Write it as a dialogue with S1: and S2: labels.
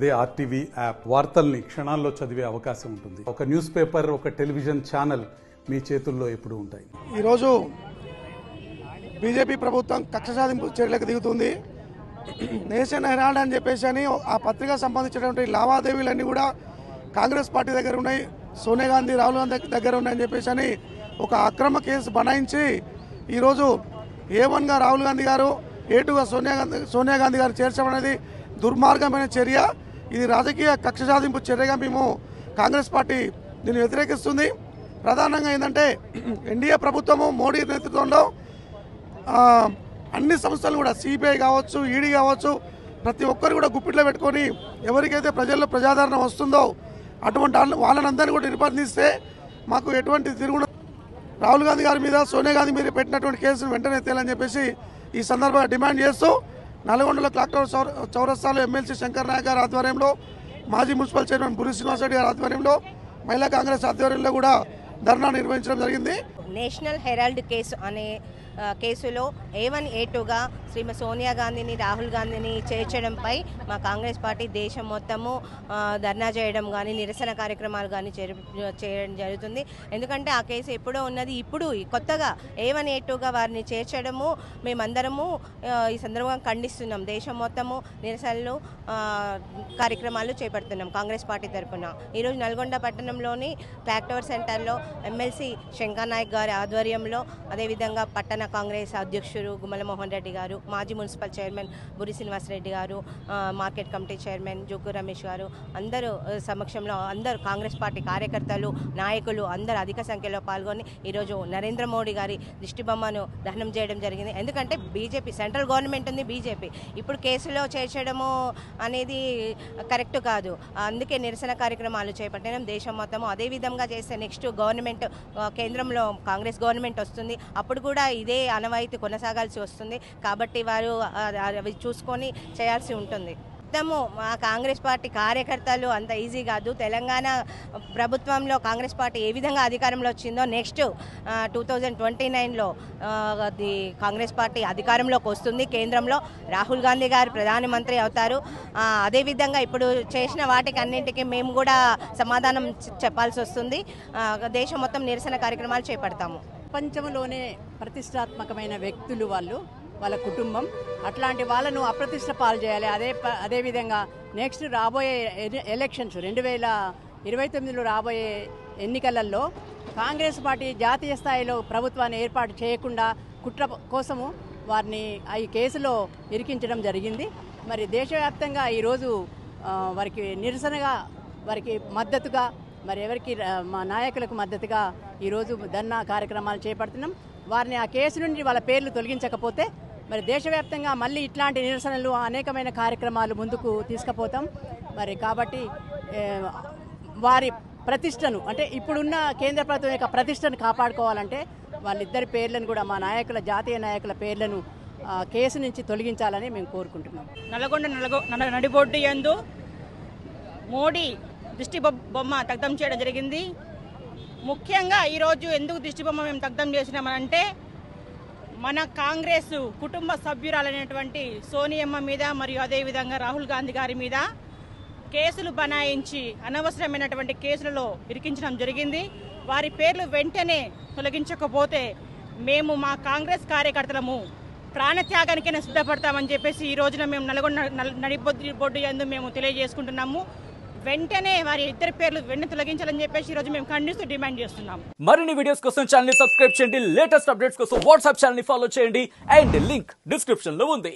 S1: అదే RTV app వార్తల్ని క్షణాల్లో చదివే అవకాశం ఉంటుంది. ఒక న్యూస్ పేపర్, ఒక టెలివిజన్ ఛానల్ మీ చేతుల్లో ఎప్పుడూ ఉంటాయి.
S2: ఈరోజు బీజేపీ ప్రభుత్వం కక్ష సాధింపు చర్యలకు దిగుతుంది. నేషన్ హెరాల్డ్ అని చెప్పేసి అని ఆ పత్రిక సంబంధించినటువంటి లావాదేవీలన్నీ కూడా కాంగ్రెస్ పార్టీ దగ్గర ఉన్నాయి, సోనియా గాంధీ, రాహుల్ గాంధీ దగ్గర ఉన్నాయని చెప్పేసి అని ఒక అక్రమ కేసు బనాయించి ఈరోజు A1గా రాహుల్ గాంధీ గారు, A2గా సోనియా గాంధీ గారు చేర్చడం అనేది దుర్మార్గమైన చర్య. ఇది రాజకీయ కక్ష సాధింపు చర్యగా మేము కాంగ్రెస్ పార్టీ దీన్ని వ్యతిరేకిస్తుంది. ప్రధానంగా ఏంటంటే ఎన్డీఏ ప్రభుత్వము మోడీ నేతృత్వంలో అన్ని సంస్థలు కూడా సిబిఐ కావచ్చు, ఈడీ కావచ్చు, ప్రతి ఒక్కరు కూడా గుప్పిట్లో పెట్టుకొని ఎవరికైతే ప్రజల్లో ప్రజాదరణ వస్తుందో అటువంటి వాళ్ళనందరినీ కూడా నిర్బంధిస్తే మాకు ఎటువంటి తిరుగుడు. రాహుల్ గాంధీ గారి మీద, సోనియా గాంధీ మీద పెట్టినటువంటి కేసును వెంటనే తేలని చెప్పేసి ఈ సందర్భంగా డిమాండ్ చేస్తూ నల్గొండలో క్లాక్ టవర్ చౌరస్తాలో ఎమ్మెల్సీ శంకర్ నాయక్ గారి ఆధ్వర్యంలో, మాజీ మున్సిపల్ చైర్మన్ బుర్రి శ్రీనివాసరెడ్డి గారి ఆధ్వర్యంలో, మహిళా కాంగ్రెస్ ఆధ్వర్యంలో కూడా ధర్నా నిర్వహించడం జరిగింది.
S3: నేషనల్ హెరాల్డ్ కేసు అనే కేసులో A1, A2గా శ్రీమతి సోనియా గాంధీని, రాహుల్ గాంధీని చేర్చడంపై మా కాంగ్రెస్ పార్టీ దేశం మొత్తము ధర్నా చేయడం కానీ, నిరసన కార్యక్రమాలు కానీ చేయడం జరుగుతుంది. ఎందుకంటే ఆ కేసు ఎప్పుడో ఉన్నది, ఇప్పుడు కొత్తగా A1, A2గా వారిని చేర్చడము మేమందరము ఈ సందర్భంగా ఖండిస్తున్నాం. దేశం మొత్తము నిరసనలు కార్యక్రమాలు చేపడుతున్నాం కాంగ్రెస్ పార్టీ తరఫున. ఈరోజు నల్గొండ పట్టణంలోని క్లాక్ టవర్ సెంటర్లో ఎమ్మెల్సీ శంకర్ నాయక్ గారి ఆధ్వర్యంలో, అదేవిధంగా పట్టణ కాంగ్రెస్ అధ్యక్షుడు గుమ్మల మోహన్ రెడ్డి గారు, మాజీ మున్సిపల్ చైర్మన్ బుర్రి శ్రీనివాసరెడ్డి గారు, market committee chairman joke Ramesh గారు, అందరూ సమక్షంలో అందరూ కాంగ్రెస్ పార్టీ కార్యకర్తలు, నాయకులు అందరూ అధిక సంఖ్యలో పాల్గొని ఈరోజు నరేంద్ర మోడీ గారి దిష్టిబొమ్మను దహనం చేయడం జరిగింది. ఎందుకంటే బీజేపీ సెంట్రల్ గవర్నమెంట్ ఉంది, బీజేపీ ఇప్పుడు కేసులో చేర్చడము అనేది కరెక్ట్ కాదు. అందుకే నిరసన కార్యక్రమాలు చేపట్టడం దేశం మొత్తము. అదేవిధంగా చేస్తే నెక్స్ట్ గవర్నమెంట్ కేంద్రంలో కాంగ్రెస్ గవర్నమెంట్ వస్తుంది, అప్పుడు కూడా ఇదే ఆనవాయితీ కొనసాగాల్సి వస్తుంది. కాబట్టి వారు అవి చూసుకొని చేయాల్సి ఉంటుంది. మొత్తము మా కాంగ్రెస్ పార్టీ కార్యకర్తలు అంత ఈజీ కాదు. తెలంగాణ ప్రభుత్వంలో కాంగ్రెస్ పార్టీ ఏ విధంగా అధికారంలో వచ్చిందో నెక్స్ట్ 2029లో కాంగ్రెస్ పార్టీ అధికారంలోకి వస్తుంది. కేంద్రంలో రాహుల్ గాంధీ గారు ప్రధానమంత్రి అవుతారు. అదేవిధంగా ఇప్పుడు చేసిన వాటికి అన్నింటికి మేము కూడా సమాధానం చెప్పాల్సి వస్తుంది. దేశం మొత్తం నిరసన కార్యక్రమాలు చేపడతాము.
S4: ప్రపంచంలోనే ప్రతిష్టాత్మకమైన వ్యక్తులు వాళ్ళ కుటుంబం, అట్లాంటి వాళ్ళను అప్రతిష్ట పాలు చేయాలి. అదేవిధంగా నెక్స్ట్ రాబోయే ఎలక్షన్స్ 2029లో రాబోయే ఎన్నికలలో కాంగ్రెస్ పార్టీ జాతీయ స్థాయిలో ప్రభుత్వాన్ని ఏర్పాటు చేయకుండా కుట్ర కోసము వారిని ఈ కేసులో ఇరికించడం జరిగింది. మరి దేశవ్యాప్తంగా ఈరోజు వారికి నిరసనగా, వారికి మద్దతుగా, మరి ఎవరికి మా నాయకులకు మద్దతుగా ఈరోజు ధర్నా కార్యక్రమాలు చేపడుతున్నాం. వారిని ఆ కేసు నుండి వాళ్ళ పేర్లు తొలగించకపోతే మరి దేశవ్యాప్తంగా మళ్ళీ ఇట్లాంటి నిరసనలు, అనేకమైన కార్యక్రమాలు ముందుకు తీసుకుపోతాం. మరి కాబట్టి వారి ప్రతిష్టను, అంటే ఇప్పుడున్న కేంద్ర ప్రభుత్వం యొక్క ప్రతిష్టను కాపాడుకోవాలంటే వాళ్ళిద్దరి పేర్లను కూడా, మా నాయకుల, జాతీయ నాయకుల పేర్లను కేసు నుంచి తొలగించాలని మేము కోరుకుంటున్నాం.
S5: నల్గొండ నడిబొడ్డు యందు మోడీ దిష్టి బొమ్మ దగ్ధం చేయడం జరిగింది. ముఖ్యంగా ఈరోజు ఎందుకు దిష్టి బొమ్మ మేము దగ్ధం చేసినామనంటే, మన కాంగ్రెస్ కుటుంబ సభ్యురాలైనటువంటి సోనియమ్మ మీద మరియు అదేవిధంగా రాహుల్ గాంధీ గారి మీద కేసులు బనాయించి అనవసరమైనటువంటి కేసులలో ఇరికించడం జరిగింది. వారి పేర్లు వెంటనే తొలగించకపోతే మేము మా కాంగ్రెస్ కార్యకర్తలము ప్రాణత్యాగానికైనా సిద్ధపడతామని చెప్పేసి ఈ రోజున మేము నల్గొండ నడిబొడ్డు యందు మేము తెలియజేసుకుంటున్నాము. వెంటనే వారి ఇద్దరి పేర్లు వెంటనే తొలగించాలని చెప్పేసి ఈ రోజు మేము ఖండిస్తూ డిమాండ్ చేస్తున్నాం.
S6: మరిన్ని వీడియోస్ కోసం ఛానల్ ని సబ్స్క్రైబ్ చేయండి, లేటెస్ట్ అప్డేట్స్ కోసం వాట్సాప్ ఛానల్ ని ఫాలో చేయండి, అండ్ లింక్ డిస్క్రిప్షన్ లో ఉంది.